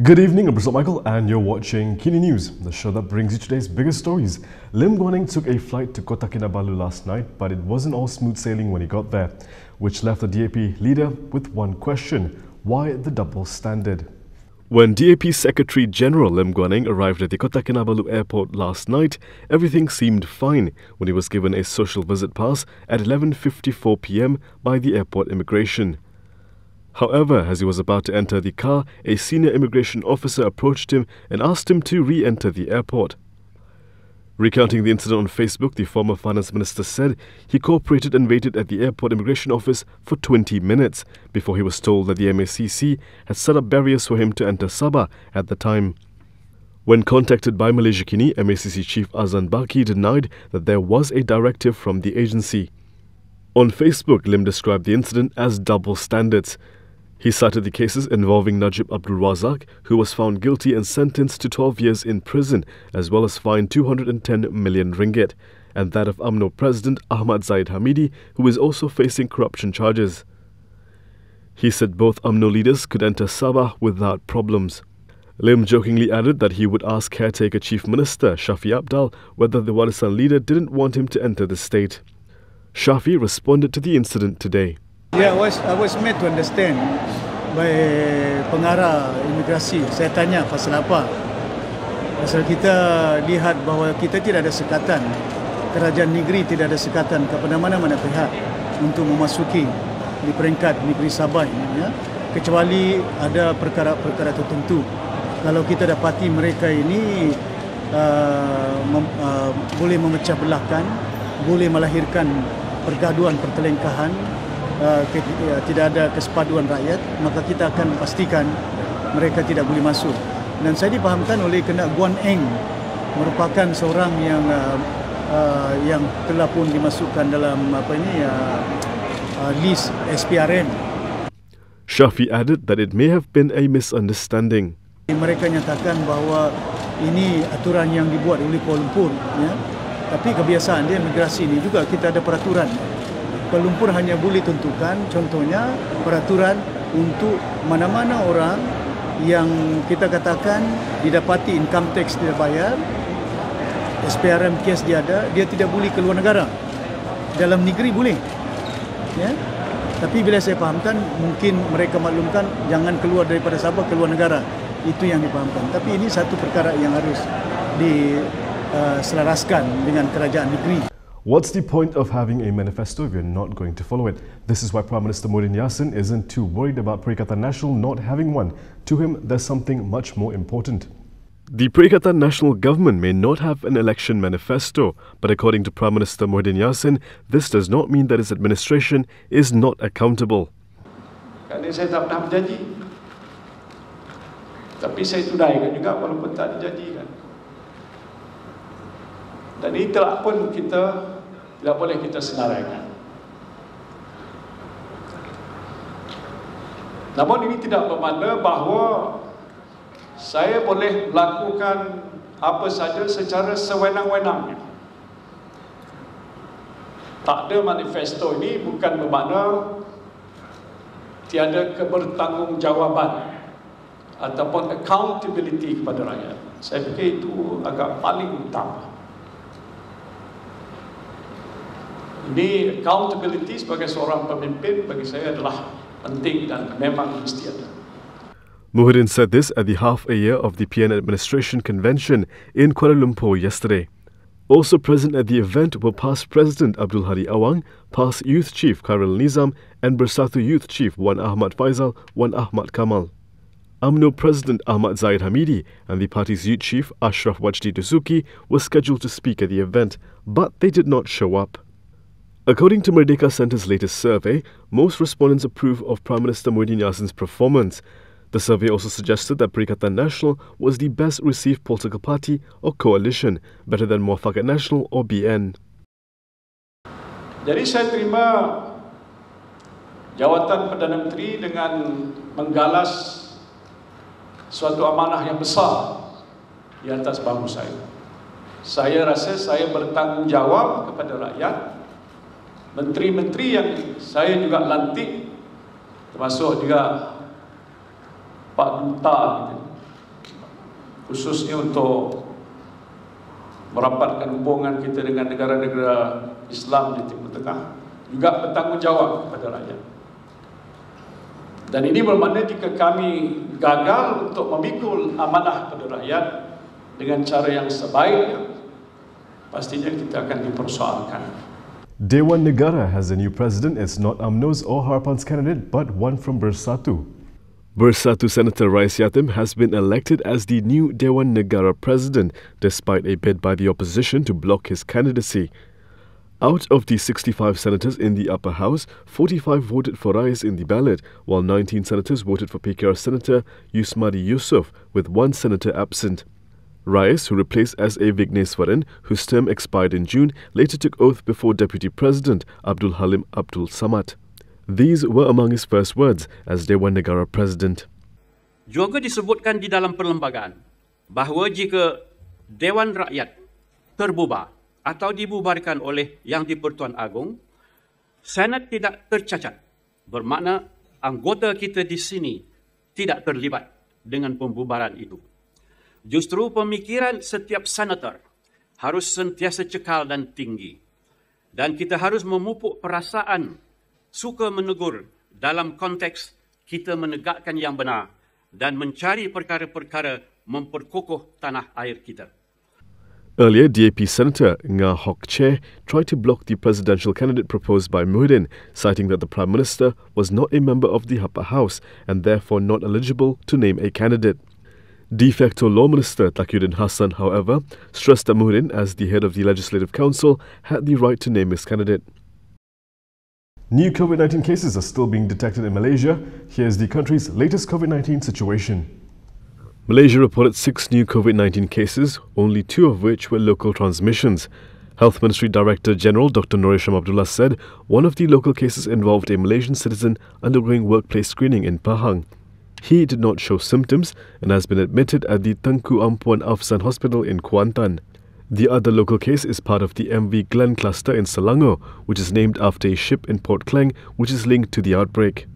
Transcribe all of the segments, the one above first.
Good evening, I'm Bristol Michael and you're watching Kini News, the show that brings you today's biggest stories. Lim Guan Eng took a flight to Kota Kinabalu last night, but it wasn't all smooth sailing when he got there, which left the DAP leader with one question: why the double standard? When DAP Secretary General Lim Guan Eng arrived at the Kota Kinabalu airport last night, everything seemed fine when he was given a social visit pass at 11:54 p.m. by the airport immigration. However, as he was about to enter the car, a senior immigration officer approached him and asked him to re-enter the airport. Recounting the incident on Facebook, the former finance minister said he cooperated and waited at the airport immigration office for 20 minutes before he was told that the MACC had set up barriers for him to enter Sabah at the time. When contacted by MALAISIAChina, MACC Chief Azan Baki denied that there was a directive from the agency. On Facebook, Lim described the incident as double standards. He cited the cases involving Najib Abdul Razak, who was found guilty and sentenced to 12 years in prison, as well as fined 210 million ringgit, and that of UMNO President Ahmad Zahid Hamidi, who is also facing corruption charges. He said both UMNO leaders could enter Sabah without problems. Lim jokingly added that he would ask caretaker Chief Minister Shafie Apdal whether the Warisan leader didn't want him to enter the state. Shafie responded to the incident today. Yeah, I was made to understand by pengarah imigrasi. Saya tanya pasal apa? Pasal kita lihat bahawa kita tidak ada sekatan, kerajaan negeri tidak ada sekatan kepada mana-mana pihak untuk memasuki di peringkat negeri Sabah ini, ya, kecuali ada perkara-perkara tertentu. Kalau kita dapati mereka ini boleh memecah belahkan, boleh melahirkan pergaduhan, pertelengkahan, tidak ada kesepaduan rakyat, maka kita akan pastikan mereka tidak boleh masuk. Dan saya dipahamkan oleh Kena Guan Eng merupakan seorang yang telah pun dimasukkan dalam list SPRM. Shafie added that it may have been a misunderstanding. Mereka nyatakan bahawa ini aturan yang dibuat oleh Kuala Lumpur, ya. Tapi kebiasaan dia imigrasi ini juga kita ada peraturan. Kuala Lumpur hanya boleh tentukan, contohnya peraturan untuk mana-mana orang yang kita katakan didapati income tax tidak bayar, SPRM kes dia ada, dia tidak boleh keluar negara. Dalam negeri boleh, ya. Tapi bila saya fahamkan, mungkin mereka maklumkan jangan keluar daripada Sabah, keluar negara. Itu yang difahamkan. Tapi ini satu perkara yang harus diselaraskan dengan kerajaan negeri. What's the point of having a manifesto if you're not going to follow it? This is why Prime Minister Muhyiddin Yassin isn't too worried about Perikatan Nasional not having one. To him, there's something much more important. The Perikatan Nasional government may not have an election manifesto, but according to Prime Minister Muhyiddin Yassin, this does not mean that his administration is not accountable. Kerana saya tak pernah berjanji. Tapi saya tunaikan juga walaupun tak dijanjikan. Dan itulah pun kita tidak boleh kita senaraikan. Namun ini tidak bermakna bahawa saya boleh melakukan apa saja secara sewenang-wenangnya. Tak ada manifesto ini bukan bermakna tiada kebertanggungjawaban ataupun accountability kepada rakyat. Saya fikir itu agak paling utama. Ini accountability sebagai seorang pemimpin bagi saya adalah penting dan memang mesti ada. Muhyiddin said this at the half a year of the PN Administration Convention in Kuala Lumpur yesterday. Also present at the event were past President Abdul Hadi Awang, past Youth Chief Khairul Nizam and Bersatu Youth Chief Wan Ahmad Faisal, Wan Ahmad Kamal. UMNO President Ahmad Zahid Hamidi and the party's Youth Chief Ashraf Wajdi Dusuki were scheduled to speak at the event, but they did not show up. According to Merdeka Centre's latest survey, most respondents approve of Prime Minister Muhyiddin Yassin's performance. The survey also suggested that Perikatan Nasional was the best received political party or coalition, better than Muafakat Nasional or BN. Jadi saya terima jawatan Perdana Menteri dengan menggalas suatu amanah yang besar di atas bahu saya. Saya rasa saya bertanggungjawab kepada rakyat. Menteri-menteri yang saya juga lantik, termasuk juga Pak Duta, khususnya untuk merapatkan hubungan kita dengan negara-negara Islam di Timur Tengah, juga bertanggungjawab kepada rakyat. Dan ini bermakna jika kami gagal untuk memikul amanah kepada rakyat dengan cara yang sebaiknya, pastinya kita akan dipersoalkan. Dewan Negara has a new president. It's not UMNO's or Harapan's candidate, but one from Bersatu. Bersatu Senator Rais Yatim has been elected as the new Dewan Negara president, despite a bid by the opposition to block his candidacy. Out of the 65 senators in the upper house, 45 voted for Rais in the ballot, while 19 senators voted for PKR Senator Yusmadi Yusof, with one senator absent. Rais, who replaced S.A. Vigneswaran, whose term expired in June, later took oath before Deputy President Abdul Halim Abdul Samad. These were among his first words as Dewan Negara President. Juga disebutkan di dalam perlembagaan bahawa jika Dewan Rakyat terbubar atau dibubarkan oleh Yang di-Pertuan Agong, Senat tidak tercacat. Bermakna anggota kita di sini tidak terlibat dengan pembubaran itu. Justru pemikiran setiap senator harus sentiasa cekal dan tinggi. Dan kita harus memupuk perasaan suka menegur dalam konteks kita menegakkan yang benar dan mencari perkara-perkara memperkokoh tanah air kita. Earlier, DAP Senator Nga Hock Che tried to block the presidential candidate proposed by Muhyiddin, citing that the Prime Minister was not a member of the upper house and therefore not eligible to name a candidate. De facto Law Minister Taqiyuddin Hassan, however, stressed that Muhyiddin, as the head of the Legislative Council, had the right to name his candidate. New COVID-19 cases are still being detected in Malaysia. Here's the country's latest COVID-19 situation. Malaysia reported 6 new COVID-19 cases, only 2 of which were local transmissions. Health Ministry Director General Dr. Norisham Abdullah said one of the local cases involved a Malaysian citizen undergoing workplace screening in Pahang. He did not show symptoms and has been admitted at the Tengku Ampuan Afzan Hospital in Kuantan. The other local case is part of the MV Glen cluster in Selangor, which is named after a ship in Port Klang, which is linked to the outbreak.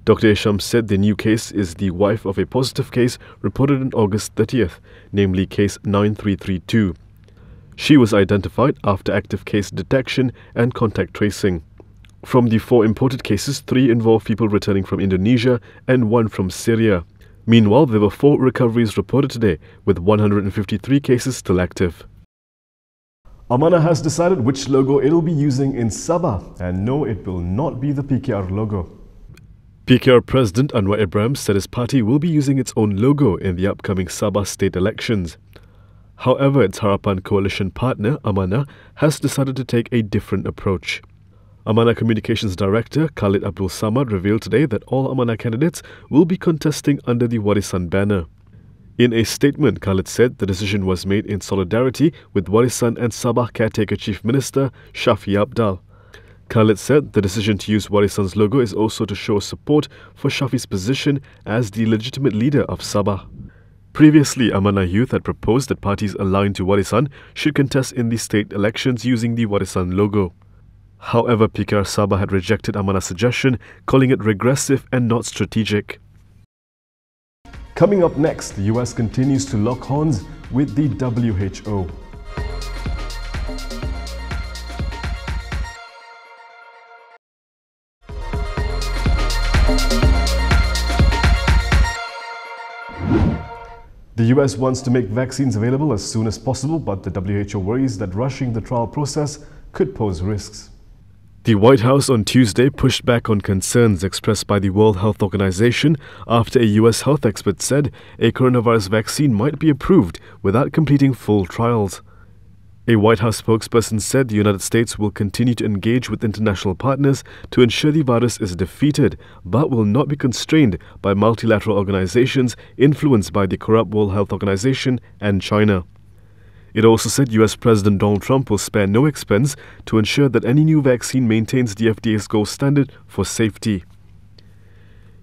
Dr. Isham said the new case is the wife of a positive case reported on August 30th, namely case 9332. She was identified after active case detection and contact tracing. From the 4 imported cases, 3 involve people returning from Indonesia and 1 from Syria. Meanwhile, there were 4 recoveries reported today, with 153 cases still active. AMANA has decided which logo it will be using in Sabah, and no, it will not be the PKR logo. PKR President Anwar Ibrahim said his party will be using its own logo in the upcoming Sabah state elections. However, its Harapan coalition partner, AMANA, has decided to take a different approach. AMANA Communications Director Khalid Abdul Samad revealed today that all AMANA candidates will be contesting under the Warisan banner. In a statement, Khalid said the decision was made in solidarity with Warisan and Sabah caretaker Chief Minister Shafie Apdal. Khalid said the decision to use Warisan's logo is also to show support for Shafie's position as the legitimate leader of Sabah. Previously, AMANA Youth had proposed that parties aligned to Warisan should contest in the state elections using the Warisan logo. However, PKR Sabah had rejected AMANA's suggestion, calling it regressive and not strategic. Coming up next, the US continues to lock horns with the WHO. The US wants to make vaccines available as soon as possible, but the WHO worries that rushing the trial process could pose risks. The White House on Tuesday pushed back on concerns expressed by the World Health Organization after a US health expert said a coronavirus vaccine might be approved without completing full trials. A White House spokesperson said the United States will continue to engage with international partners to ensure the virus is defeated, but will not be constrained by multilateral organizations influenced by the corrupt World Health Organization and China. It also said US President Donald Trump will spare no expense to ensure that any new vaccine maintains the FDA's gold standard for safety.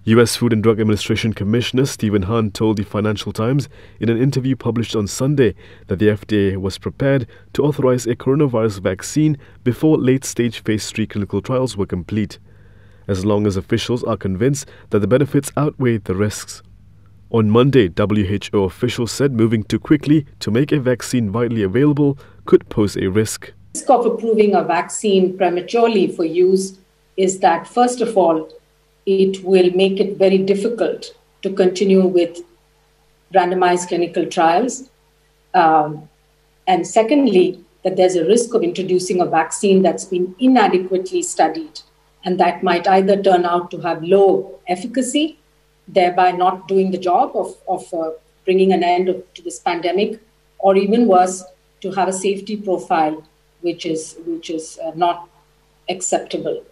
US Food and Drug Administration Commissioner Stephen Hahn told the Financial Times in an interview published on Sunday that the FDA was prepared to authorize a coronavirus vaccine before late-stage phase 3 clinical trials were complete, as long as officials are convinced that the benefits outweigh the risks. On Monday, WHO officials said moving too quickly to make a vaccine widely available could pose a risk. The risk of approving a vaccine prematurely for use is that, first of all, it will make it very difficult to continue with randomized clinical trials. And secondly, that there's a risk of introducing a vaccine that's been inadequately studied, and that might either turn out to have low efficacy, thereby not doing the job of bringing an end to this pandemic, or even worse, to have a safety profile which is not acceptable.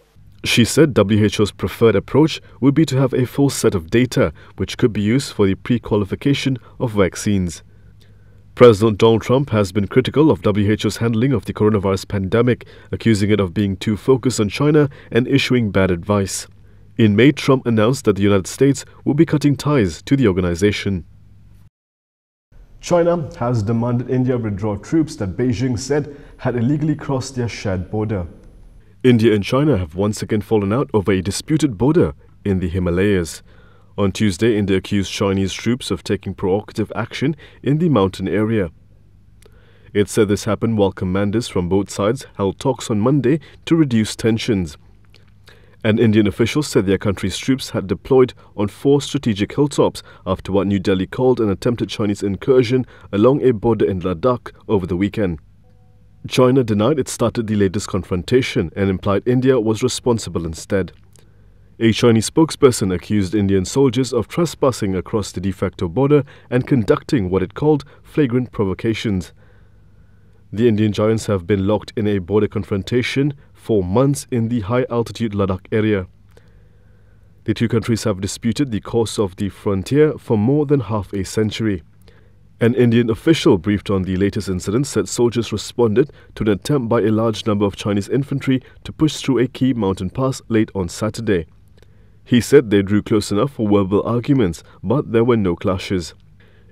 She said WHO's preferred approach would be to have a full set of data which could be used for the pre-qualification of vaccines. President Donald Trump has been critical of WHO's handling of the coronavirus pandemic, accusing it of being too focused on China and issuing bad advice. In May, Trump announced that the United States will be cutting ties to the organization. China has demanded India withdraw troops that Beijing said had illegally crossed their shared border. India and China have once again fallen out over a disputed border in the Himalayas. On Tuesday, India accused Chinese troops of taking provocative action in the mountain area. It said this happened while commanders from both sides held talks on Monday to reduce tensions. An Indian official said their country's troops had deployed on 4 strategic hilltops after what New Delhi called an attempted Chinese incursion along a border in Ladakh over the weekend. China denied it started the latest confrontation and implied India was responsible instead. A Chinese spokesperson accused Indian soldiers of trespassing across the de facto border and conducting what it called flagrant provocations. The Indian giants have been locked in a border confrontation for months in the high-altitude Ladakh area. The two countries have disputed the course of the frontier for more than half a century. An Indian official briefed on the latest incident said soldiers responded to an attempt by a large number of Chinese infantry to push through a key mountain pass late on Saturday. He said they drew close enough for verbal arguments, but there were no clashes.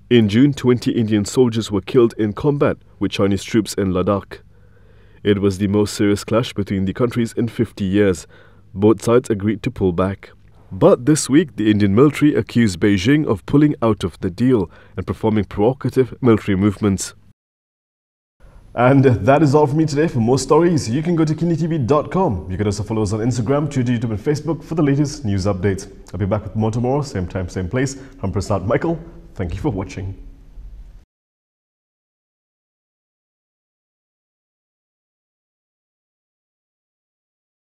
In June, 20 Indian soldiers were killed in combat with Chinese troops in Ladakh. It was the most serious clash between the countries in 50 years. Both sides agreed to pull back. But this week, the Indian military accused Beijing of pulling out of the deal and performing provocative military movements. And that is all from me today. For more stories, you can go to KiniTV.com. You can also follow us on Instagram, Twitter, YouTube and Facebook for the latest news updates. I'll be back with more tomorrow, same time, same place. I'm Prasad Michael. Thank you for watching.